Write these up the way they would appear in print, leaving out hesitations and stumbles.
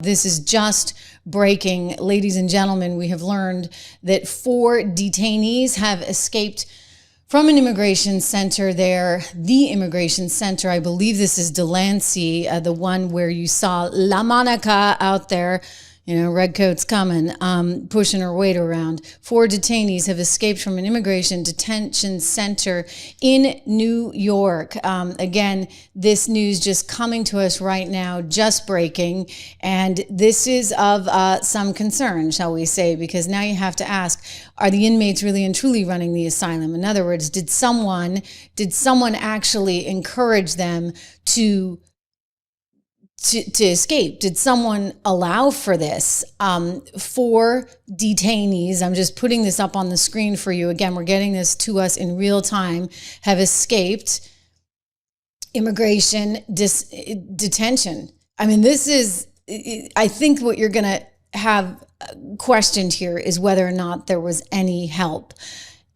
This is just breaking. Ladies and gentlemen, we have learned that 4 detainees have escaped from an immigration center there, the immigration center. I believe this is Delancey, the one where you saw La Monica out there, redcoats coming, pushing her weight around. 4 detainees have escaped from an immigration detention center in New York. Again, this news just coming to us right now, just breaking. And this is of some concern, shall we say, because now you have to ask, are the inmates really and truly running the asylum? In other words, did someone actually encourage them to escape? Did someone allow for this? 4 detainees, I'm just putting this up on the screen for you. Again, we're getting this to us in real time, have escaped immigration detention. I mean, this is, I think what you're going to have questioned here is whether or not there was any help.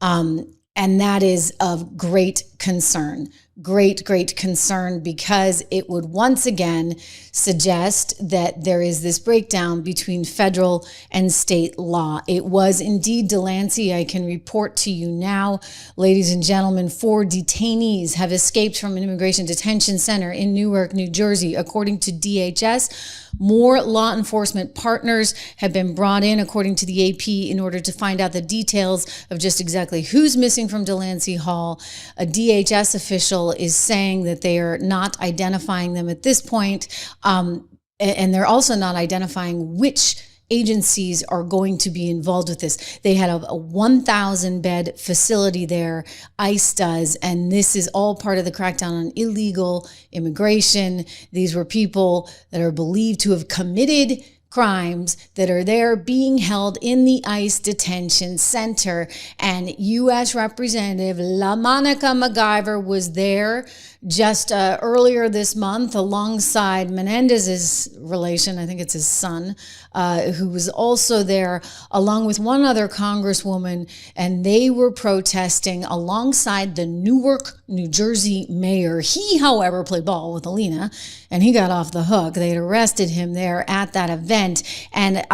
And that is of great concern. Great concern, because it would once again suggest that there is this breakdown between federal and state law. It was indeed Delancey. I can report to you now, ladies and gentlemen, 4 detainees have escaped from an immigration detention center in Newark, New Jersey. According to DHS, more law enforcement partners have been brought in, according to the AP, in order to find out the details of just exactly who's missing from Delancey Hall. A DHS official is saying that they are not identifying them at this point, and they're also not identifying which agencies are going to be involved with this. They had a 1,000-bed facility there, ICE does, and this is all part of the crackdown on illegal immigration. These were people that are believed to have committed crimes that are there being held in the ICE detention center. And U.S. Representative La Monica MacGyver was there just earlier this month alongside Menendez's relation, I think it's his son, who was also there, along with one other congresswoman, and they were protesting alongside the Newark, New Jersey mayor. He, however, played ball with Alina, and he got off the hook. They had arrested him there at that event, and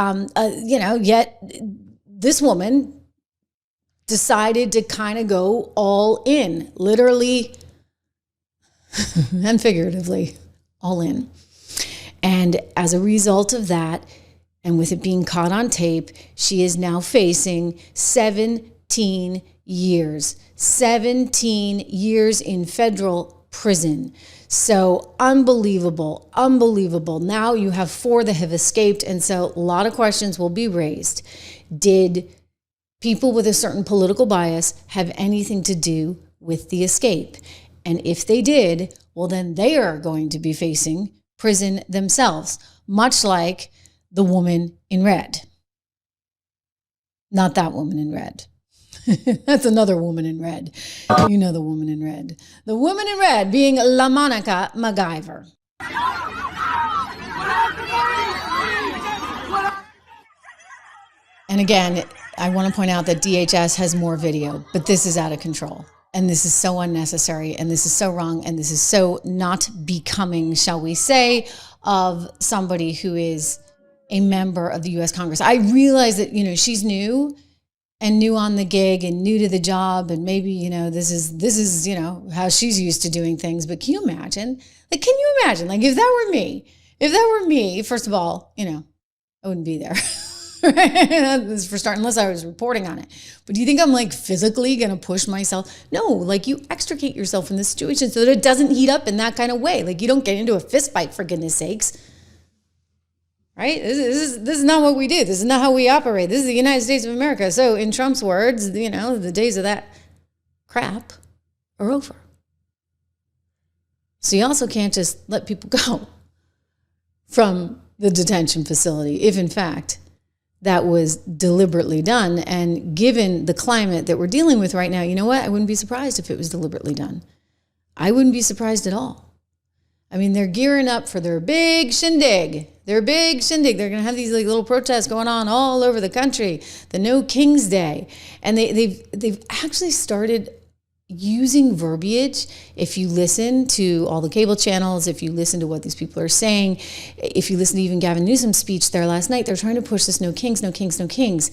yet this woman decided to kind of go all in, literally and figuratively, all in. And as a result of that, and with it being caught on tape, she is now facing 17 years. 17 years in federal prison. So unbelievable. Now you have 4 that have escaped, and so a lot of questions will be raised. Did people with a certain political bias have anything to do with the escape? And if they did, well, then they are going to be facing prison themselves, much like the woman in red. Not that woman in red. That's another woman in red. You know the woman in red. The woman in red being La Monica MacGyver. And again, I want to point out that DHS has more video, but this is out of control. And this is so unnecessary, and this is so wrong, and this is so not becoming, shall we say, of somebody who is a member of the U.S. Congress. I realize that, she's new and new on the gig and new to the job, and maybe, this is how she's used to doing things. But can you imagine? Like, if that were me, first of all, I wouldn't be there. This is for starting, unless I was reporting on it. But do you think I'm physically going to push myself? No, you extricate yourself from this situation so that it doesn't heat up in that kind of way. You don't get into a fist fight, for goodness sakes. Right? This is not what we do. This is not how we operate. This is the United States of America. So in Trump's words, the days of that crap are over. So you also can't just let people go from the detention facility if, in fact, that was deliberately done. And given the climate that we're dealing with right now, you know what? I wouldn't be surprised if it was deliberately done. I wouldn't be surprised at all. I mean, they're gearing up for their big shindig. They're going to have these little protests going on all over the country. The No King's Day. And they've actually started using verbiage, if you listen to all the cable channels, if you listen to what these people are saying, if you listen to even Gavin Newsom's speech there last night, they're trying to push this no kings, no kings, no kings.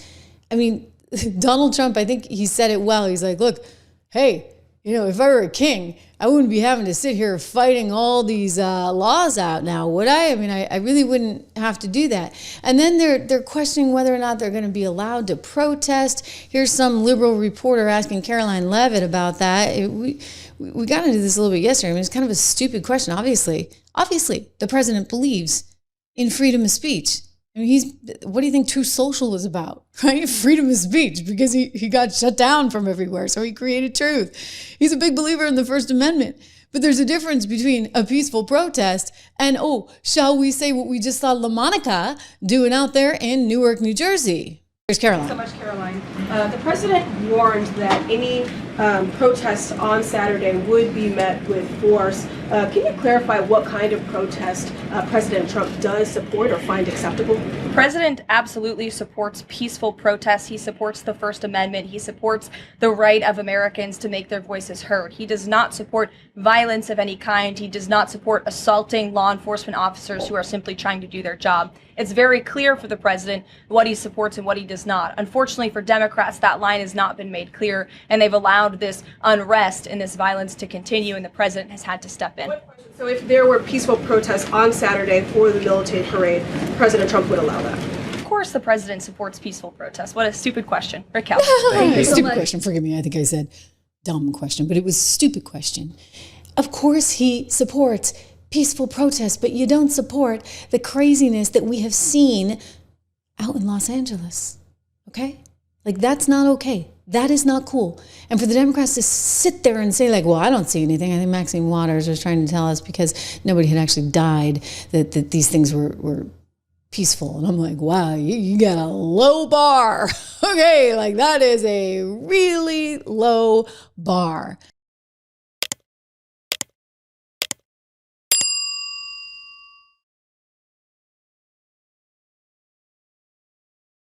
I mean, Donald Trump, I think he said it well. He's like, look, hey, if I were a king, I wouldn't be having to sit here fighting all these laws out now, would I? I mean, I really wouldn't have to do that. And then they're questioning whether or not they're going to be allowed to protest. Here's some liberal reporter asking Caroline Levitt about that. We got into this a little bit yesterday. I mean, it's kind of a stupid question. Obviously, the president believes in freedom of speech. I mean, what do you think Truth Social is about, right? Freedom of speech, because he got shut down from everywhere, so he created Truth. He's a big believer in the First Amendment. But there's a difference between a peaceful protest and, shall we say what we just saw LaMonica doing out there in Newark, New Jersey. Here's Caroline. Thanks so much, Caroline. The president warned that any protests on Saturday would be met with force. Can you clarify what kind of protest President Trump does support or find acceptable? The president absolutely supports peaceful protests. He supports the First Amendment. He supports the right of Americans to make their voices heard. He does not support violence of any kind. He does not support assaulting law enforcement officers who are simply trying to do their job. It's very clear for the president what he supports and what he does not. Unfortunately for Democrats, that line has not been made clear, and they've allowed this unrest and this violence to continue, and the president has had to step in. So if there were peaceful protests on Saturday for the military parade, President Trump would allow that? Of course the president supports peaceful protests. What a stupid question. Raquel. Stupid question. Forgive me. I think I said dumb question, but it was a stupid question. Of course he supports peaceful protests, but you don't support the craziness that we have seen out in Los Angeles. Okay? Like, that's not okay. That is not cool. And for the Democrats to sit there and say, like, well, I don't see anything. I think Maxine Waters was trying to tell us because nobody had actually died that these things were peaceful. And I'm like, wow, you got a low bar. Okay, like that is a really low bar.